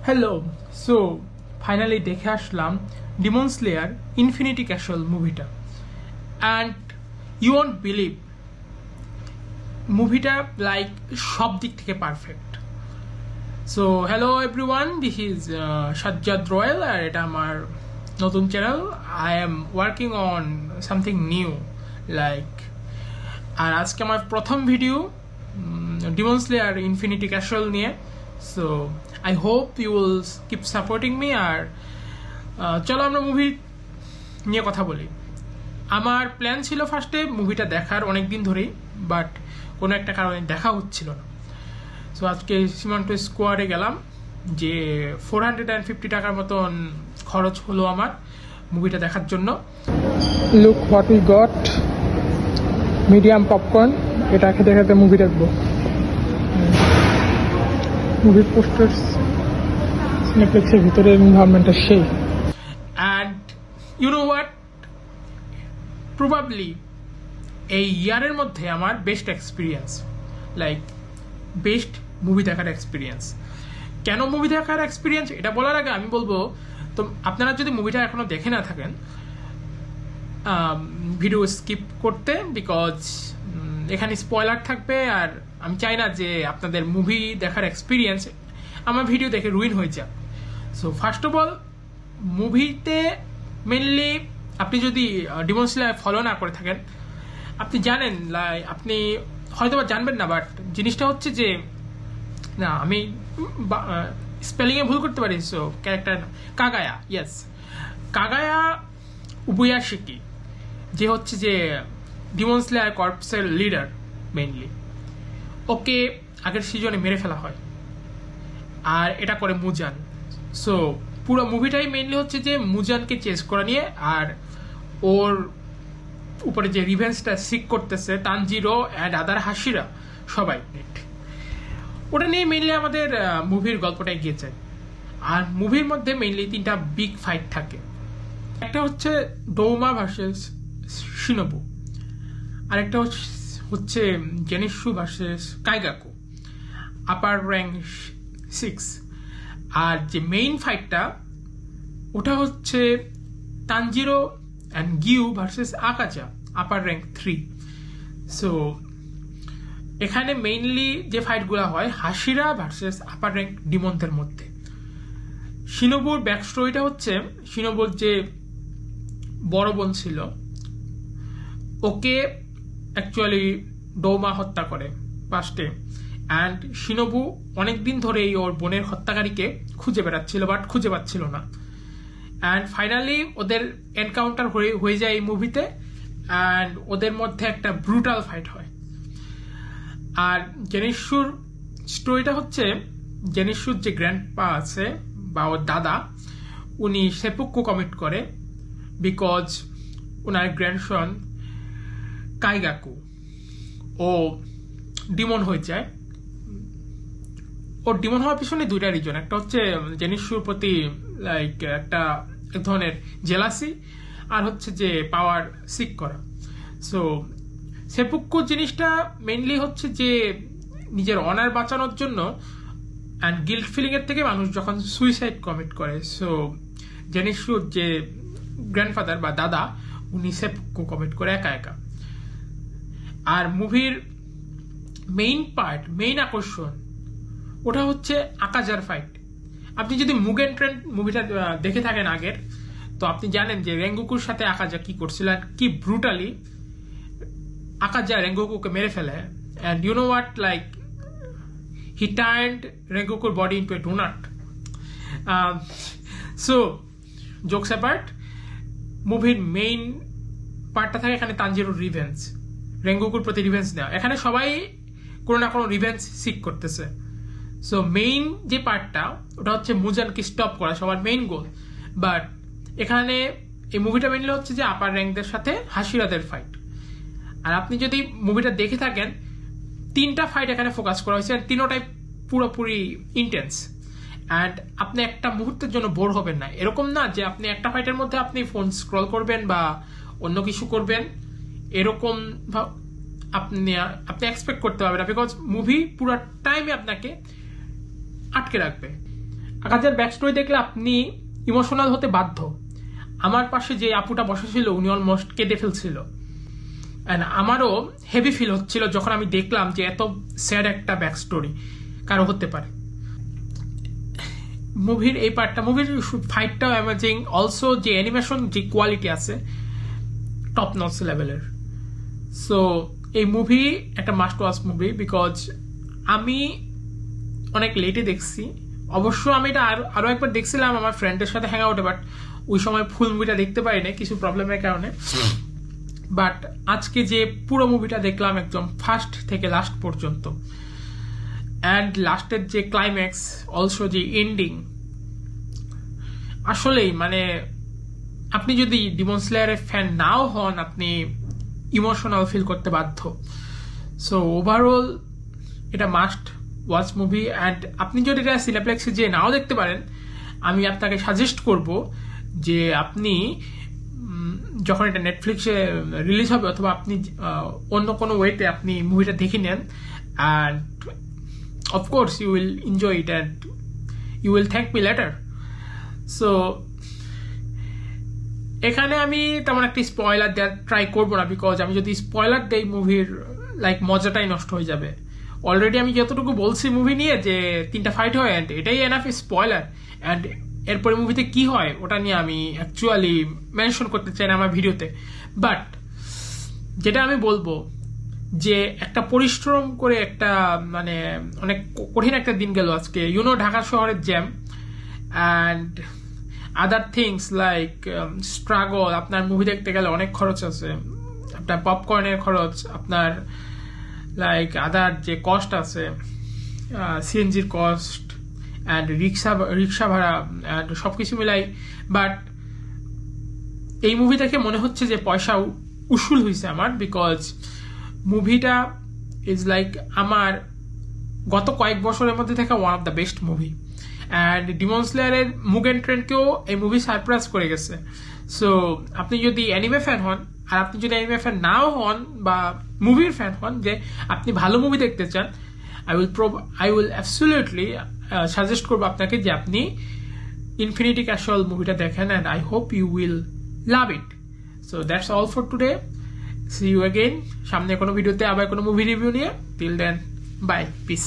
Hello, so finally দেখে আসলাম demon slayer infinity castle মুভিটা। অ্যান্ড ইউ ওয়ন্ট বিলিভ, মুভিটা লাইক সব দিক থেকে perfect. So hello everyone, this is Sajjad Royel, আর এটা আমার নতুন channel. I am working on something new like, আর আজকে আমার প্রথম video demon slayer infinity castle নিয়ে। So I hope you will keep supporting me. আর চলো আমরা মুভি নিয়ে কথা বলি। আমার প্ল্যান ছিল ফার্স্টে মুভিটা দেখার অনেক দিন ধরেই, বাট কোনো একটা কারণে দেখা হচ্ছিল না। সো আজকে সীমান্ত স্কোয়ারে গেলাম, যে 450 টাকার মতন খরচ হলো আমার মুভিটা দেখার জন্য। Look what we got, medium popcorn. এটা খেতে খেতে মুভি দেখবো। মুভির পোস্টার, সিনেপ্লেক্সের ভিতরের এনভায়রনমেন্টটা সেই। And you know what, probably এই ইয়ারের মধ্যে আমার best experience, like best movie দেখার এক্সপিরিয়েন্স। কেন মুভি দেখার এক্সপিরিয়েন্স এটা বলার আগে আমি বলবো, তো আপনারা যদি মুভিটা এখনো দেখে না থাকেন, ভিডিও স্কিপ করতে, বিকজ এখানে স্পয়লার থাকবে। আর আমি চাই না যে আপনাদের মুভি দেখার এক্সপিরিয়েন্স আমার ভিডিও দেখে রুইন হয়ে যাক। সো ফার্স্ট অফ অল, মুভিতে মেনলি আপনি যদি ডিমন স্লেয়ার ফলো না করে থাকেন, আপনি জানেন, আপনি হয়তো বা জানবেন না, বাট জিনিসটা হচ্ছে যে, না আমি স্পেলিংয়ে ভুল করতে পারি। সো ক্যারেক্টার কাগায়া, ইয়েস, কাগায়া উবুয়াশিকি, যে হচ্ছে যে ডিমন স্লেয়ার কর্পসের লিডার মেইনলি, ওকে আগের সিজনে মেরে ফেলা হয়, আর এটা করে মুজান। সো পুরো মুভিটাই মেইনলি হচ্ছে যে মুজানকে চেস করা নিয়ে, আর ওর উপরে যে রিভেঞ্জটা সিক করতেছে তানজিরো অ্যান্ড আদার হাসিরা সবাই, ওটা নিয়ে মেইনলি আমাদের মুভির গল্পটা এগিয়ে যায়। আর মুভির মধ্যে মেইনলি 3টা বিগ ফাইট থাকে। একটা হচ্ছে ডৌমা ভার্সেস শিনোবু, আরেকটা হচ্ছে Zenitsu versus Kaigaku, upper rank 6। আর যে মেইন ফাইটটা, ওটা হচ্ছে Tanjiro and Giyu versus Akaza, upper rank 3। So এখানে মেইনলি যে ফাইটগুলো হয় হাসিরা ভার্সেস আপার র্যাঙ্ক ডিমনদের মধ্যে। শিনোবুর ব্যাক স্টোরিটা হচ্ছে, শিনোবুর যে বড় বোন ছিল, ওকে অ্যাকচুয়ালি ডৌমা হত্যা করে ফার্স্টে। অ্যান্ড শিনোবু অনেকদিন ধরেই ওর বোনের হত্যাকারীকে খুঁজে বেড়াচ্ছিল, বাট খুঁজে পাচ্ছিল না। অ্যান্ড ফাইনালি ওদের এনকাউন্টার হয়ে যায় এই মুভিতে, অ্যান্ড ওদের মধ্যে একটা ব্রুটাল ফাইট হয়। আর জেনিসুর স্টোরিটা হচ্ছে, জেনিসুর যে গ্র্যান্ডপা আছে বা ওর দাদা, উনি সেপুক্কু কমিট করে, বিকজ ওনার গ্র্যান্ডসন কাইগাকু ও ডিমন হয়ে যায়। ওর ডিমন হওয়ার পিছনে 2টা রিজন। একটা হচ্ছে জেনিসুর প্রতি লাইক একটা এক ধরনের জেলাসি, আর হচ্ছে যে পাওয়ার সিক করা। সো সেপুক্কু জিনিসটা মেইনলি হচ্ছে যে নিজের অনার বাঁচানোর জন্য, অ্যান্ড গিল্ট ফিলিং এর থেকে মানুষ যখন সুইসাইড কমিট করে। সো জেনিসুর যে গ্র্যান্ডফাদার বা দাদা, উনি সেপুক্কু কমিট করে একা একা। আর মুভির মেইন পার্ট, মেইন আকর্ষণ, ওটা হচ্ছে আকাজার ফাইট। আপনি যদি মুগেন ট্রেন মুভিটা দেখে থাকেন আগের, তো আপনি জানেন যে রেঙ্গুকুর সাথে আকাজা কি করছিল, কি ব্রুটালি আকাজা রেঙ্গুকুকে মেরে ফেলে। And you know what, like he turned রেঙ্গুকুর body into a donut. So jokes apart, মুভির মেইন পার্টটা থাকে এখানে তানজিরোর রিভেঞ্জ, রেঙ্গুকুর প্রতি রিভেঞ্জ নেওয়া। এখানে সবাই কোনো না কোনো রিভেঞ্জ সিক করতেছে। সো মেইন যে পার্টটা, ওটা হচ্ছে মুজানকে স্টপ করা সবার মেইন গোল। বাট এখানে এই মুভিটা মেইনলি হচ্ছে যে আপার র্যাঙ্কদের সাথে হাসিরাদের ফাইট। আর আপনি যদি মুভিটা দেখে থাকেন, 3টা ফাইট এখানে ফোকাস করা হয়েছে, আর 3টাই পুরোপুরি ইন্টেন্স। অ্যান্ড আপনি একটা মুহূর্তের জন্য বোর হবেন না। এরকম না যে আপনি একটা ফাইটের মধ্যে আপনি ফোন স্ক্রল করবেন বা অন্য কিছু করবেন, এরকম আপনি এক্সপেক্ট করতে পারবেন না, বিকজ মুভি পুরো টাইমে আপনাকে আটকে রাখবে। আকাজের ব্যাক স্টোরি দেখলে আপনি ইমোশনাল হতে বাধ্য। আমার পাশে যে আপুটা বসেছিল উনি অলমোস্ট কেঁদে ফেলছিল, অ্যান্ড আমারও হেভি ফিল হচ্ছিল যখন আমি দেখলাম যে এত স্যাড একটা ব্যাক স্টোরি কারো হতে পারে। মুভির এই পার্টটা, মুভির ফাইটটাও অ্যামেজিং, অলসো যে অ্যানিমেশন যে কোয়ালিটি আছে টপ নচ লেভেলের। সো এই মুভি একটা মাস্ট ওয়াচ মুভি, বিকজ আমি অনেক লেটে দেখছি। অবশ্য আমি এটা আরো একবার দেখছিলাম আমার ফ্রেন্ডের সাথে হ্যাং আউটে, বাট ওই সময় ফুল মুভিটা দেখতে পারিনি কিছু প্রবলেমের কারণে। বাট আজকে যে পুরো মুভিটা দেখলাম একদম ফার্স্ট থেকে লাস্ট পর্যন্ত, অ্যান্ড লাস্টের যে ক্লাইম্যাক্স, অলসো যে এন্ডিং, আসলেই মানে আপনি যদি ডিমন স্লেয়ারের ফ্যান নাও হন, আপনি ইমোশনাল ফিল করতে বাধ্য। সো ওভারঅল এটা মাস্ট ওয়াচ মুভি। অ্যান্ড আপনি যদি এটা সিনেপ্লেক্সে যে নাও দেখতে পারেন, আমি আপনাকে সাজেস্ট করব যে আপনি যখন এটা নেটফ্লিক্সে রিলিজ হবে অথবা আপনি অন্য কোনো ওয়েতে আপনি মুভিটা দেখে নেন, and of course you will enjoy it and you will thank me later. So এখানে আমি তেমন একটা স্পয়লার দেওয়ার ট্রাই করবো না, বিকজ আমি যদি স্পয়লার দেই মুভির লাইক মজাটাই নষ্ট হয়ে যাবে। অলরেডি আমি যতটুকু বলছি মুভি নিয়ে যে 3টা ফাইট হয়, অ্যান্ড এটাই এনাফ স্পয়লার। অ্যান্ড এরপরে মুভিতে কি হয় ওটা নিয়ে আমি অ্যাকচুয়ালি মেনশন করতে চাই না আমার ভিডিওতে। বাট যেটা আমি বলবো যে একটা পরিশ্রম করে একটা মানে অনেক কঠিন একটা দিন গেল আজকে, ঢাকা শহরের jam and other things like struggle. আপনার মুভি দেখতে গেলে অনেক খরচ আছে, আপনার পপকর্নের খরচ, আপনার লাইক আদার যে কস্ট আছে, সিএনজির কস্ট অ্যান্ড রিক্সা ভাড়া অ্যান্ড সব কিছু মিলাই। বাট এই মুভি দেখে মনে হচ্ছে যে পয়সা উসুল হয়েছে আমার, বিকজ মুভিটা ইজ লাইক আমার গত কয়েক বছরের মধ্যে থেকে one of the best movie. And demon স্লেয়ারের মুগেন ট্রেন্ডকেও এই মুভি সারপ্রাইজ করে গেছে। সো আপনি যদি অ্যানিমে ফ্যান হন, আর আপনি যদি অ্যানিমে ফ্যান নাও হন বা মুভির ফ্যান হন, যে আপনি ভালো মুভি দেখতে চান, আই উইল অ্যাবসলিউটলি সাজেস্ট করবো আপনাকে যে আপনি ইনফিনিটি ক্যাসল মুভিটা দেখেন, and I hope you will love it. So that's all for today, see you again সামনে কোনো ভিডিওতে আবার কোনো মুভি রিভিউ নিয়ে। Till then bye, piece.